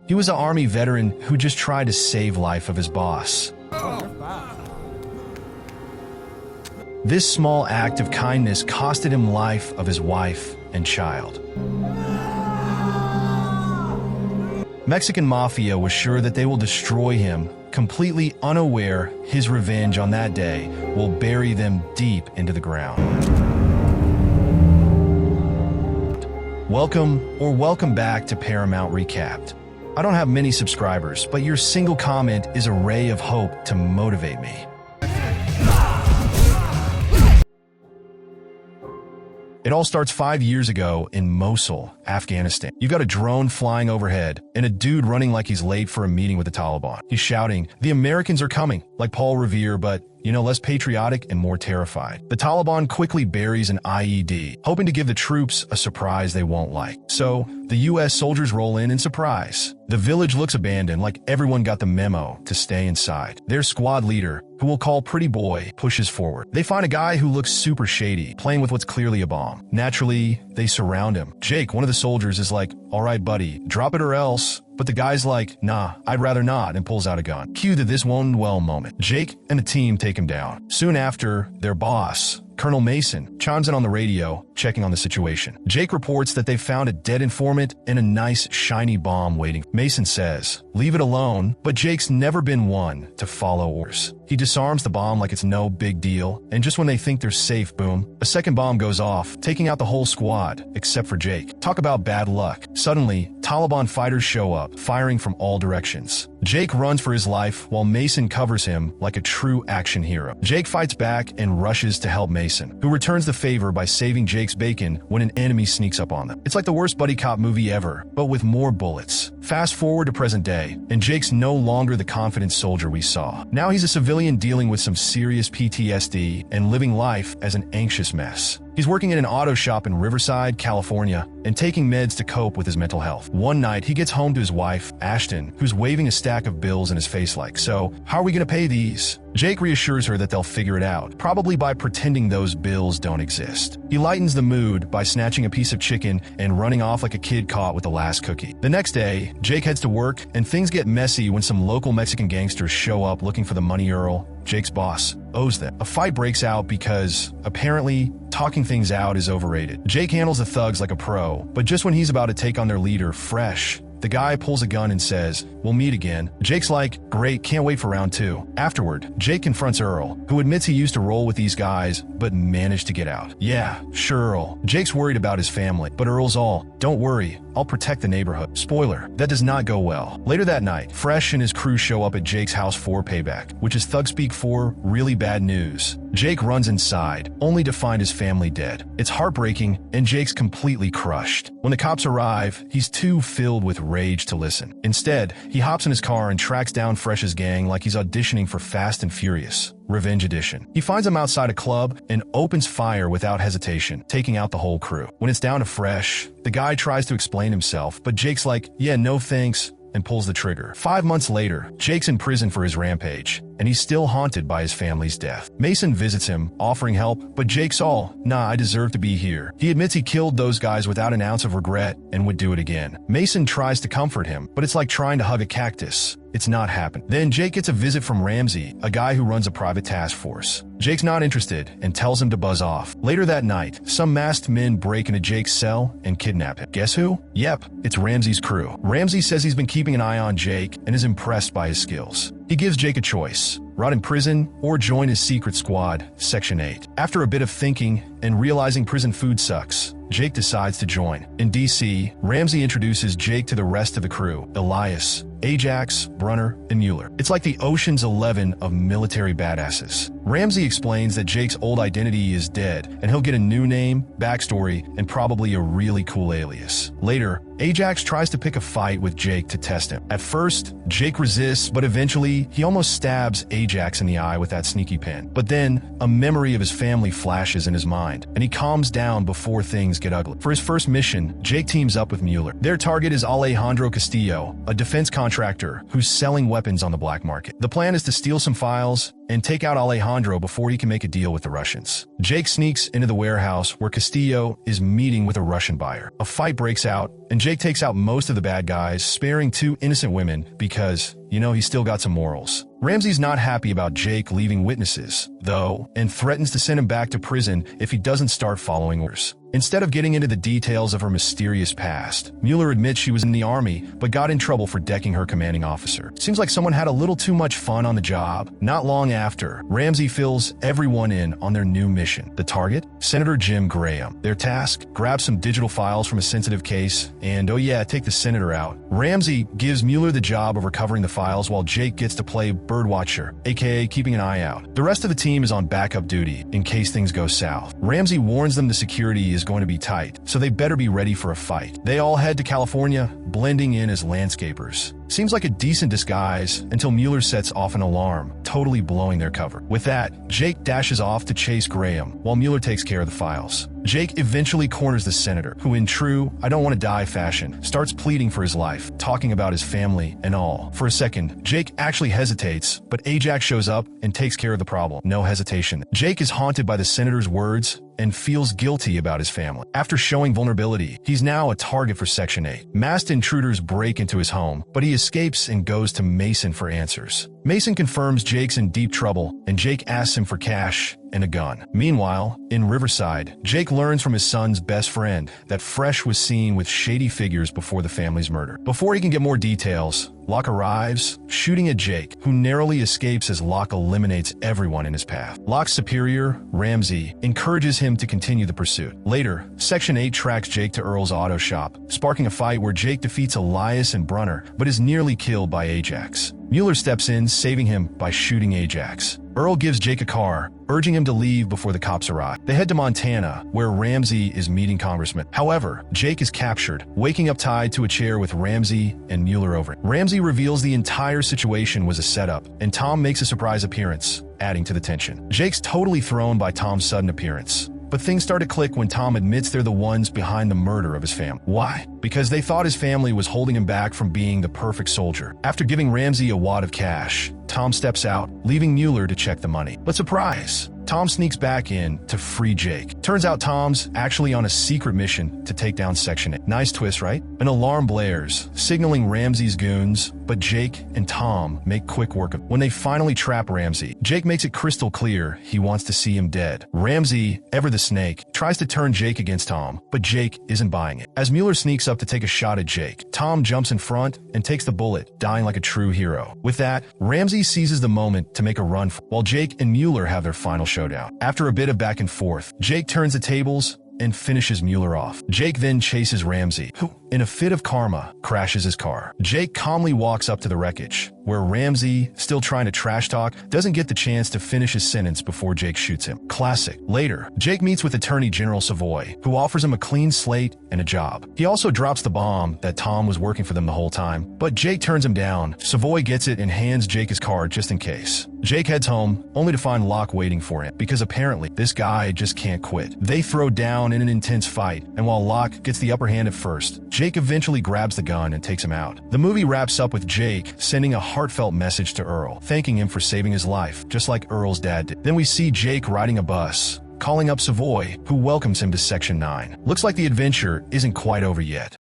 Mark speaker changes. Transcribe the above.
Speaker 1: He was an army veteran who just tried to save life of his boss. This small act of kindness costed him life of his wife and child. Mexican mafia was sure that they will destroy him, completely unaware his revenge on that day will bury them deep into the ground. Welcome back to Paramount Recapped. I don't have many subscribers, but your single comment is a ray of hope to motivate me. It all starts 5 years ago in Mosul, Afghanistan. You've got a drone flying overhead and a dude running like he's late for a meeting with the Taliban. He's shouting, "The Americans are coming," like Paul Revere, but less patriotic and more terrified. The Taliban quickly buries an IED, hoping to give the troops a surprise they won't like. So, the US soldiers roll in surprise. The village looks abandoned, like everyone got the memo to stay inside. Their squad leader, who we'll call Pretty Boy, pushes forward. They find a guy who looks super shady, playing with what's clearly a bomb. Naturally, they surround him. Jake, one of the soldiers, is like, "All right, buddy, drop it or else." But the guy's like, "Nah, I'd rather not," and pulls out a gun. Cue to this won't well moment. Jake and the team take him down. Soon after, their boss, Colonel Mason, chimes in on the radio, checking on the situation. Jake reports that they found a dead informant and a nice, shiny bomb waiting. Mason says, "Leave it alone," but Jake's never been one to follow orders. He disarms the bomb like it's no big deal, and just when they think they're safe, boom, a second bomb goes off, taking out the whole squad, except for Jake. Talk about bad luck. Suddenly, Taliban fighters show up, firing from all directions. Jake runs for his life while Mason covers him like a true action hero. Jake fights back and rushes to help Mason, who returns the favor by saving Jake's bacon when an enemy sneaks up on them. It's like the worst buddy cop movie ever, but with more bullets. Fast forward to present day, and Jake's no longer the confident soldier we saw. Now he's a civilian dealing with some serious PTSD and living life as an anxious mess. He's working in an auto shop in Riverside, California, and taking meds to cope with his mental health. One night, he gets home to his wife, Ashton, who's waving a stack of bills in his face like, "So, how are we gonna pay these?" Jake reassures her that they'll figure it out, probably by pretending those bills don't exist. He lightens the mood by snatching a piece of chicken and running off like a kid caught with the last cookie. The next day, Jake heads to work, and things get messy when some local Mexican gangsters show up looking for the money Earl, Jake's boss, owes them. A fight breaks out because, apparently, talking things out is overrated. Jake handles the thugs like a pro, but just when he's about to take on their leader, Fresh, the guy pulls a gun and says, "We'll meet again." Jake's like, "Great, can't wait for round 2. Afterward, Jake confronts Earl, who admits he used to roll with these guys, but managed to get out. "Yeah, sure, Earl." Jake's worried about his family, but Earl's all, "Don't worry, I'll protect the neighborhood." Spoiler, that does not go well. Later that night, Fresh and his crew show up at Jake's house for payback, which is thug speak for really bad news. Jake runs inside, only to find his family dead. It's heartbreaking, and Jake's completely crushed. When the cops arrive, he's too filled with rage to listen. Instead, he hops in his car and tracks down Fresh's gang like he's auditioning for Fast and Furious Revenge Edition. He finds them outside a club and opens fire without hesitation, taking out the whole crew. When it's down to Fresh, the guy tries to explain himself, but Jake's like, "Yeah, no thanks," and pulls the trigger. 5 months later, Jake's in prison for his rampage, and he's still haunted by his family's death. Mason visits him, offering help, but Jake's all, "Nah, I deserve to be here." He admits he killed those guys without an ounce of regret and would do it again. Mason tries to comfort him, but it's like trying to hug a cactus. It's not happening. Then Jake gets a visit from Ramsey, a guy who runs a private task force. Jake's not interested and tells him to buzz off. Later that night, some masked men break into Jake's cell and kidnap him. Guess who? Yep, it's Ramsey's crew. Ramsey says he's been keeping an eye on Jake and is impressed by his skills. He gives Jake a choice: rot in prison or join his secret squad, Section 8. After a bit of thinking and realizing prison food sucks, Jake decides to join. In DC, Ramsey introduces Jake to the rest of the crew: Elias, Ajax, Brunner, and Mueller. It's like the Ocean's 11 of military badasses. Ramsey explains that Jake's old identity is dead, and he'll get a new name, backstory, and probably a really cool alias. Later, Ajax tries to pick a fight with Jake to test him. At first, Jake resists, but eventually, he almost stabs Ajax in the eye with that sneaky pen. But then, a memory of his family flashes in his mind, and he calms down before things get ugly. For his first mission, Jake teams up with Mueller. Their target is Alejandro Castillo, a defense contractor contractor who's selling weapons on the black market. The plan is to steal some files and take out Alejandro before he can make a deal with the Russians. Jake sneaks into the warehouse where Castillo is meeting with a Russian buyer. A fight breaks out, and Jake takes out most of the bad guys, sparing 2 innocent women because, he's still got some morals. Ramsey's not happy about Jake leaving witnesses, though, and threatens to send him back to prison if he doesn't start following orders. Instead of getting into the details of her mysterious past, Mueller admits she was in the army but got in trouble for decking her commanding officer. Seems like someone had a little too much fun on the job. Not long after, Ramsey fills everyone in on their new mission. The target? Senator Jim Graham. Their task? Grab some digital files from a sensitive case and, oh yeah, take the senator out. Ramsey gives Mueller the job of recovering the files while Jake gets to play birdwatcher, aka keeping an eye out. The rest of the team is on backup duty in case things go south. Ramsey warns them the security is going to be tight, so they better be ready for a fight. They all head to California, blending in as landscapers. Seems like a decent disguise until Mueller sets off an alarm, totally blowing their cover. With that, Jake dashes off to chase Graham, while Mueller takes care of the files. Jake eventually corners the senator, who in true I don't want to die fashion, starts pleading for his life, talking about his family and all. For a second, Jake actually hesitates, but Ajax shows up and takes care of the problem. No hesitation. Jake is haunted by the senator's words and feels guilty about his family. After showing vulnerability, he's now a target for Section 8. Masked intruders break into his home, but he escapes and goes to Mason for answers. Mason confirms Jake's in deep trouble, and Jake asks him for cash and a gun. Meanwhile, in Riverside, Jake learns from his son's best friend that Fresh was seen with shady figures before the family's murder. Before he can get more details, Locke arrives, shooting at Jake, who narrowly escapes as Locke eliminates everyone in his path. Locke's superior, Ramsey, encourages him to continue the pursuit. Later, Section 8 tracks Jake to Earl's auto shop, sparking a fight where Jake defeats Elias and Brunner, but is nearly killed by Ajax. Mueller steps in, saving him by shooting Ajax. Earl gives Jake a car, urging him to leave before the cops arrive. They head to Montana, where Ramsey is meeting congressmen. However, Jake is captured, waking up tied to a chair with Ramsey and Mueller over it. Ramsey reveals the entire situation was a setup, and Tom makes a surprise appearance, adding to the tension. Jake's totally thrown by Tom's sudden appearance. But things start to click when Tom admits they're the ones behind the murder of his family. Why? Because they thought his family was holding him back from being the perfect soldier. After giving Ramsey a wad of cash, Tom steps out, leaving Mueller to check the money. But surprise! Tom sneaks back in to free Jake. Turns out Tom's actually on a secret mission to take down Section 8. Nice twist, right? An alarm blares, signaling Ramsey's goons, but Jake and Tom make quick work of it. When they finally trap Ramsey, Jake makes it crystal clear he wants to see him dead. Ramsey, ever the snake, tries to turn Jake against Tom, but Jake isn't buying it. As Mueller sneaks up to take a shot at Jake, Tom jumps in front and takes the bullet, dying like a true hero. With that, Ramsey seizes the moment to make a run, while Jake and Mueller have their final showdown. After a bit of back and forth, Jake turns the tables and finishes Mueller off. Jake then chases Ramsey, who, in a fit of karma, crashes his car. Jake calmly walks up to the wreckage, where Ramsey, still trying to trash talk, doesn't get the chance to finish his sentence before Jake shoots him. Classic. Later, Jake meets with Attorney General Savoy, who offers him a clean slate and a job. He also drops the bomb that Tom was working for them the whole time, but Jake turns him down. Savoy gets it and hands Jake his card just in case. Jake heads home, only to find Locke waiting for him, because apparently this guy just can't quit. They throw down in an intense fight, and while Locke gets the upper hand at first, Jake eventually grabs the gun and takes him out. The movie wraps up with Jake sending a heartfelt message to Earl, thanking him for saving his life, just like Earl's dad did. Then we see Jake riding a bus, calling up Savoy, who welcomes him to Section 9. Looks like the adventure isn't quite over yet.